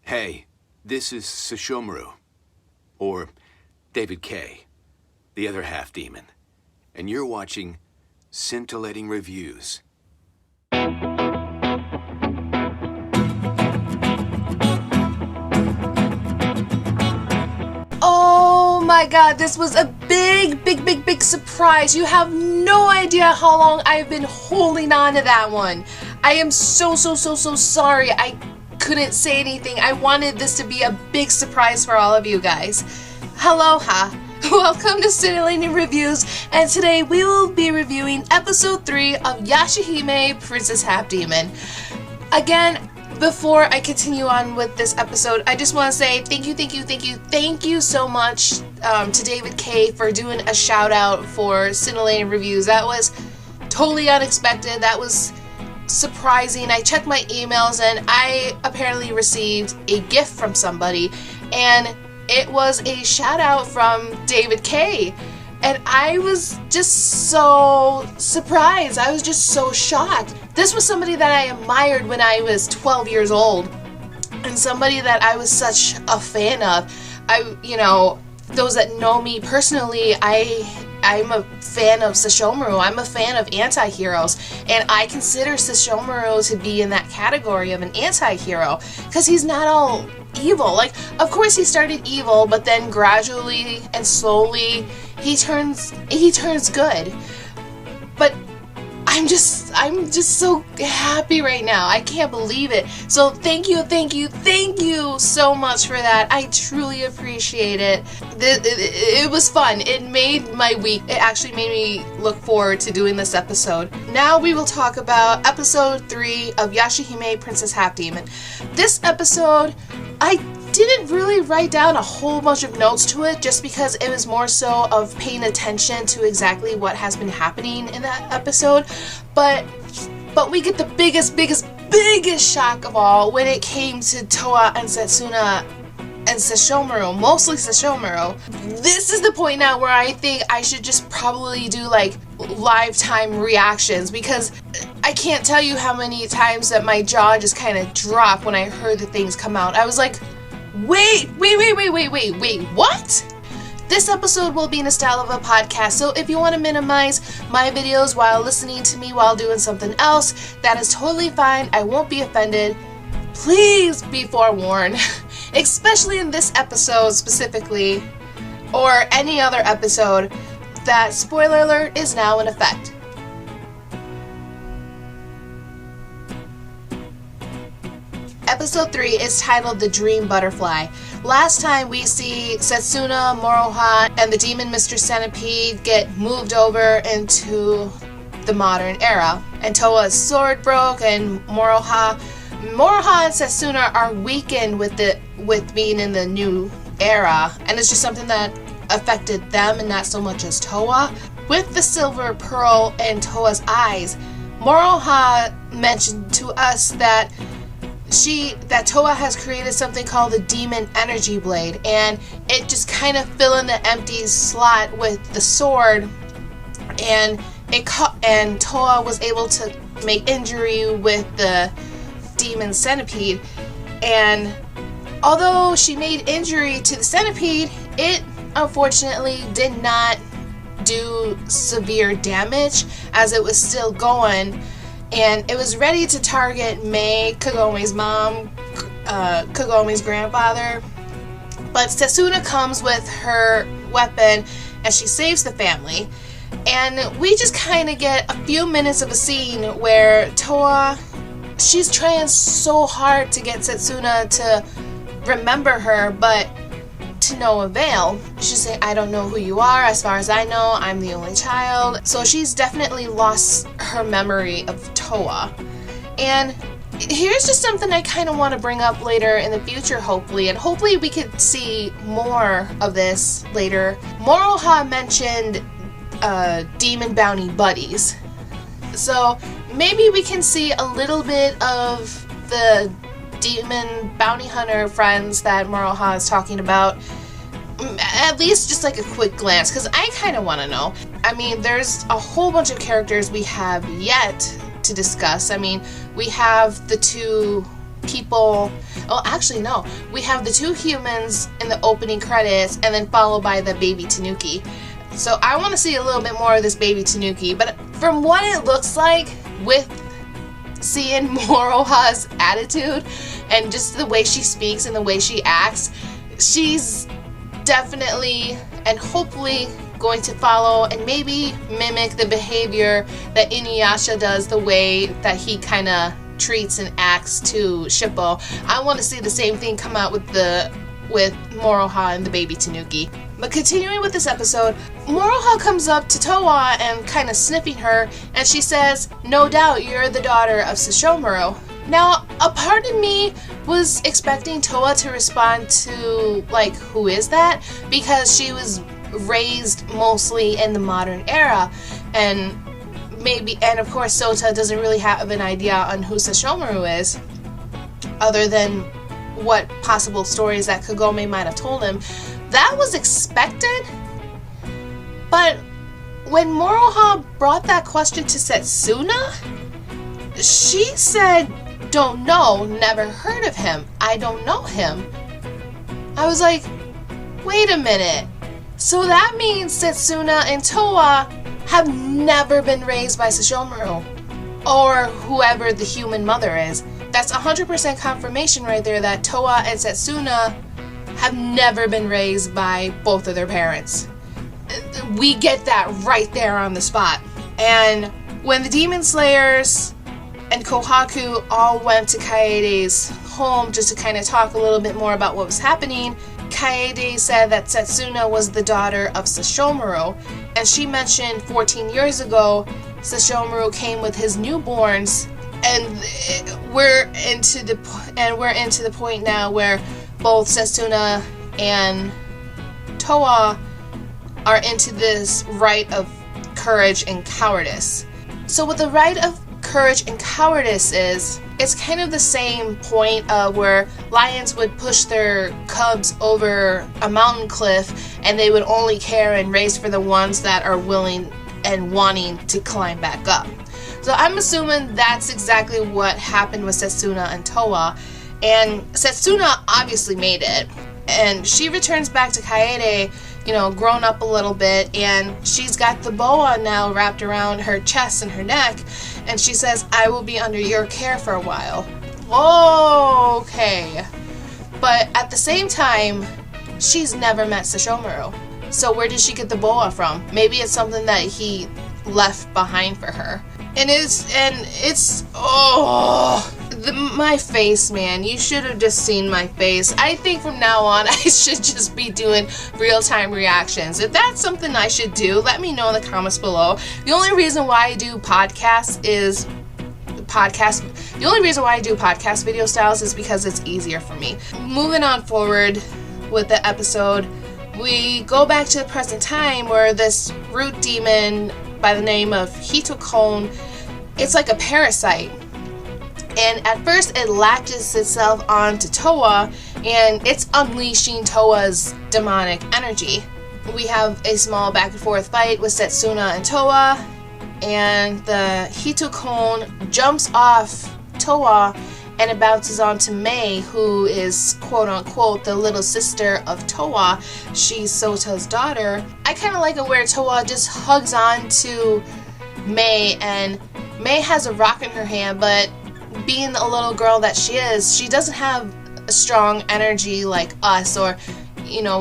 Hey, this is Sesshomaru, or David Kaye, the other half-demon, and you're watching Scintillating Reviews. Oh my god, this was a big surprise. You have no idea how long I've been holding on to that one. I am so sorry I couldn't say anything. I wanted this to be a big surprise for all of you guys. Aloha. Welcome to Cyntillating Reviews, and today we will be reviewing episode 3 of Yashahime, Princess Half Demon. Again, before I continue on with this episode, I just want to say thank you so much to David Kaye for doing a shout out for Scintillating Reviews. That was totally unexpected. That was surprising. I checked my emails and I apparently received a gift from somebody, and it was a shout out from David Kaye. And I was just so surprised. I was just so shocked. This was somebody that I admired when I was 12 years old, and somebody that I was such a fan of. Those that know me personally, I'm a fan of Sesshomaru. I'm a fan of anti-heroes, and I consider Sesshomaru to be in that category of an anti-hero because he's not all evil. Like, of course he started evil, but then gradually and slowly he turns good. But I'm just so happy right now. I can't believe it. So thank you so much for that. I truly appreciate it. It was fun. It made my week. It actually made me look forward to doing this episode. Now we will talk about episode 3 of Yashahime, Princess Half Demon. This episode, I didn't really write down a whole bunch of notes to it just because it was more so of paying attention to exactly what has been happening in that episode. But we get the biggest shock of all when it came to Towa and Setsuna and Sesshomaru, mostly Sesshomaru. This is the point now where I think I should just probably do like lifetime reactions, because I can't tell you how many times that my jaw just kind of dropped when I heard the things come out. I was like, wait, what? This episode will be in the style of a podcast, so if you want to minimize my videos while listening to me while doing something else, that is totally fine. I won't be offended. Please be forewarned, especially in this episode specifically, or any other episode, that spoiler alert is now in effect. Episode 3 is titled The Dream Butterfly. Last time we see Setsuna, Mohora, and the demon Mr. Centipede get moved over into the modern era. And Towa's sword broke, and Mohora and Setsuna are weakened with being in the new era. And it's just something that affected them and not so much as Towa. With the silver pearl in Towa's eyes, Mohora mentioned to us that Towa has created something called the Demon Energy Blade, and it just kind of filled in the empty slot with the sword, and Towa was able to make injury with the Demon Centipede. And although she made injury to the centipede, it unfortunately did not do severe damage, as it was still going. And it was ready to target Mei, Kagome's mom, Kagome's grandfather. But Setsuna comes with her weapon and she saves the family. And we just kind of get a few minutes of a scene where Towa, she's trying so hard to get Setsuna to remember her, but to no avail. She's saying, I don't know who you are. As far as I know, I'm the only child. So she's definitely lost her memory of Towa. And here's just something I kind of want to bring up later in the future, hopefully. And hopefully we could see more of this later. Mohora mentioned demon bounty buddies. So maybe we can see a little bit of the demon bounty hunter friends that Mohora is talking about, at least just like a quick glance, because I kind of want to know. I mean, there's a whole bunch of characters we have yet to discuss. I mean, we have the two people. Oh, actually, no. We have the 2 humans in the opening credits, and then followed by the baby Tanuki. So I want to see a little bit more of this baby Tanuki. But from what it looks like, with seeing Moroha's attitude and just the way she speaks and the way she acts, she's definitely and hopefully going to follow and maybe mimic the behavior that Inuyasha does, the way that he kind of treats and acts to Shippo. I want to see the same thing come out with Moroha and the baby Tanuki. But continuing with this episode, Moroha comes up to Towa and kind of sniffing her, and she says, "No doubt you're the daughter of Sesshomaru." Now, a part of me was expecting Towa to respond to, like, who is that? Because she was raised mostly in the modern era, and of course Sota doesn't really have an idea on who Sesshomaru is, other than what possible stories that Kagome might have told him. That was expected, but when Moroha brought that question to Setsuna, she said, "Don't know, never heard of him, I don't know him." I was like, wait a minute. So that means Setsuna and Towa have never been raised by Sesshomaru, or whoever the human mother is. That's 100% confirmation right there that Towa and Setsuna have never been raised by both of their parents. We get that right there on the spot. And when the Demon Slayers and Kohaku all went to Kaede's home just to kind of talk a little bit more about what was happening, Kaede said that Setsuna was the daughter of Sesshomaru, and she mentioned 14 years ago Sesshomaru came with his newborns, and we're into the point now where both Setsuna and Towa are into this rite of courage and cowardice. So what the rite of courage and cowardice is, it's kind of the same point where lions would push their cubs over a mountain cliff, and they would only care and race for the ones that are willing and wanting to climb back up. So I'm assuming that's exactly what happened with Setsuna and Towa, and Setsuna obviously made it, and she returns back to Kaede, grown up a little bit, and she's got the boa now wrapped around her chest and her neck, and she says, "I will be under your care for a while." Okay. But at the same time, she's never met Sesshomaru. So where did she get the boa from? Maybe it's something that he left behind for her. My face, man. You should have just seen my face. I think from now on, I should just be doing real-time reactions. If that's something I should do, let me know in the comments below. The only reason why I do podcast video styles is because it's easier for me. Moving on forward with the episode, we go back to the present time where this root demon by the name of Hitokun, it's like a parasite. And at first it latches itself onto Towa, and it's unleashing Towa's demonic energy. We have a small back and forth fight with Setsuna and Towa, and the Hitokun jumps off Towa and it bounces onto Mei, who is quote-unquote the little sister of Towa. She's Sota's daughter. I kind of like it where Towa just hugs on to Mei, and Mei has a rock in her hand, but being a little girl that she is, she doesn't have a strong energy like us, or,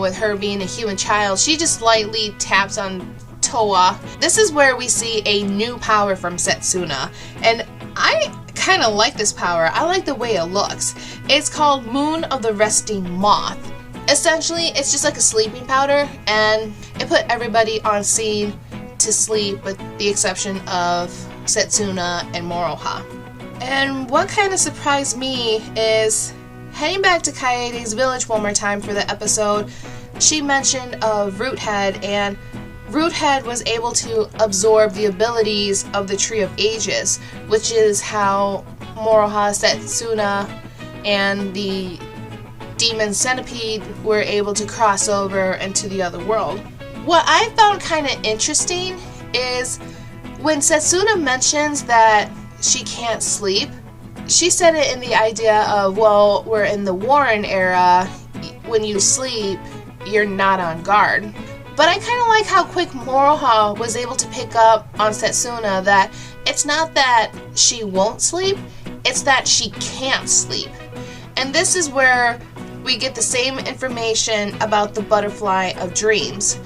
with her being a human child. She just lightly taps on Towa. This is where we see a new power from Setsuna, and I kind of like this power. I like the way it looks. It's called Moon of the Resting Moth. Essentially, it's just like a sleeping powder, and it put everybody on scene to sleep with the exception of Setsuna and Moroha. And what kind of surprised me is heading back to Kaede's village one more time for the episode, she mentioned a Roothead, and Roothead was able to absorb the abilities of the Tree of Ages, which is how Moroha, Setsuna, and the Demon Centipede were able to cross over into the other world. What I found kind of interesting is when Setsuna mentions that she can't sleep, she said it in the idea of, well, we're in the Warren era. When you sleep, you're not on guard. But I kind of like how quick Mohora was able to pick up on Setsuna that it's not that she won't sleep, it's that she can't sleep. And this is where we get the same information about the Butterfly of Dreams,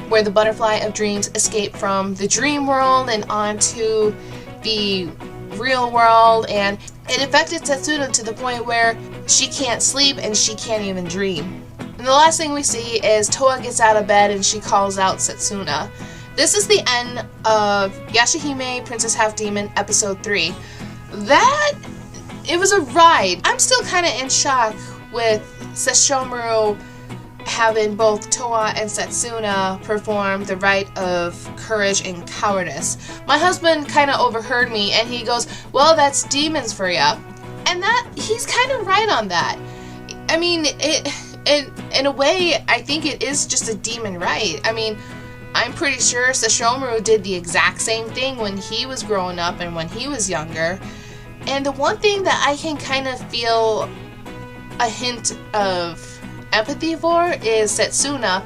where the Butterfly of Dreams escaped from the dream world and onto the real world, and it affected Setsuna to the point where she can't sleep and she can't even dream. And the last thing we see is Toa gets out of bed and she calls out Setsuna. This is the end of Yashahime, Princess Half Demon, episode 3. It was a ride. I'm still kind of in shock with Sesshomaru having both Toa and Setsuna perform the rite of courage and cowardice. My husband kind of overheard me and he goes, well, that's demons for ya. And that, he's kind of right on that. I mean, in a way, I think it is just a demon rite. I mean, I'm pretty sure Sesshomaru did the exact same thing when he was growing up and when he was younger. And the one thing that I can kind of feel a hint of empathy for is Setsuna,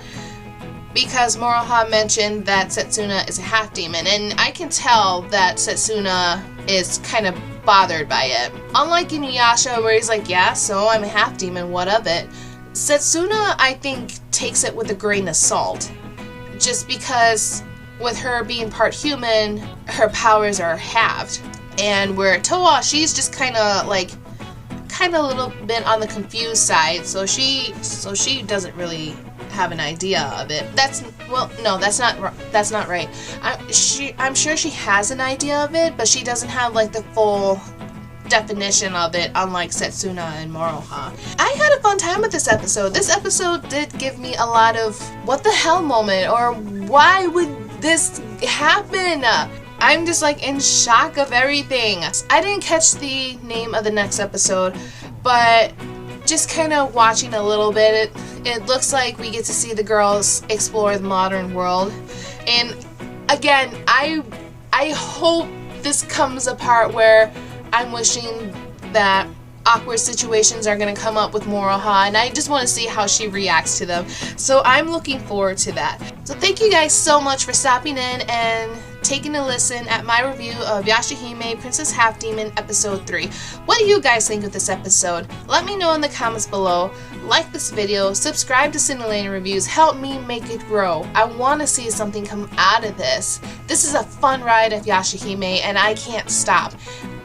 because Mohora mentioned that Setsuna is a half demon, and I can tell that Setsuna is kind of bothered by it. Unlike Inuyasha, where he's like, yeah, so I'm a half demon, what of it? Setsuna, I think, takes it with a grain of salt, just because with her being part human, her powers are halved. And where Toa, she's just kind of a little bit on the confused side, so she doesn't really have an idea of it. That's not right. I'm sure she has an idea of it, but she doesn't have like the full definition of it, unlike Setsuna and Mohora. I had a fun time with this episode. This episode did give me a lot of what the hell moment, or why would this happen? I'm just like in shock of everything. I didn't catch the name of the next episode, but just kind of watching a little bit, it looks like we get to see the girls explore the modern world. And again, I hope this comes a part where I'm wishing that awkward situations are going to come up with Mohora, and I just want to see how she reacts to them. So I'm looking forward to that. So thank you guys so much for stopping in and taking a listen at my review of Yashahime, Princess Half Demon, episode 3. What do you guys think of this episode? Let me know in the comments below. Like this video, subscribe to Cyntillating Reviews, help me make it grow. I want to see something come out of this. This is a fun ride of Yashahime and I can't stop.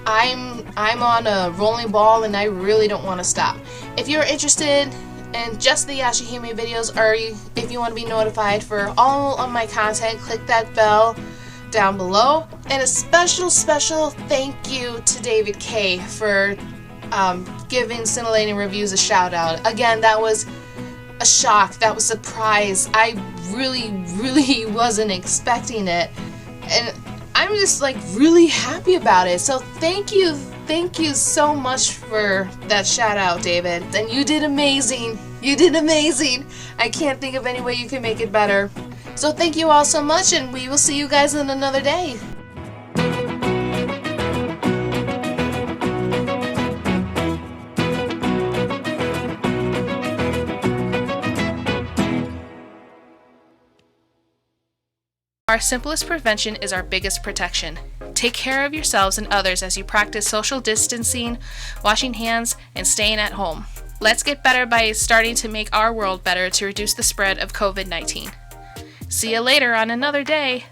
I'm on a rolling ball and I really don't want to stop. If you're interested in just the Yashahime videos, or if you want to be notified for all of my content, click that bell down below. And a special thank you to David Kaye for giving Cyntillating Reviews a shout out. Again, that was a shock, that was a surprise. I really wasn't expecting it, and I'm just like really happy about it. So thank you so much for that shout out, David. And you did amazing. I can't think of any way you can make it better. So thank you all so much, and we will see you guys in another day. Our simplest prevention is our biggest protection. Take care of yourselves and others as you practice social distancing, washing hands, and staying at home. Let's get better by starting to make our world better to reduce the spread of COVID-19. See you later on another day.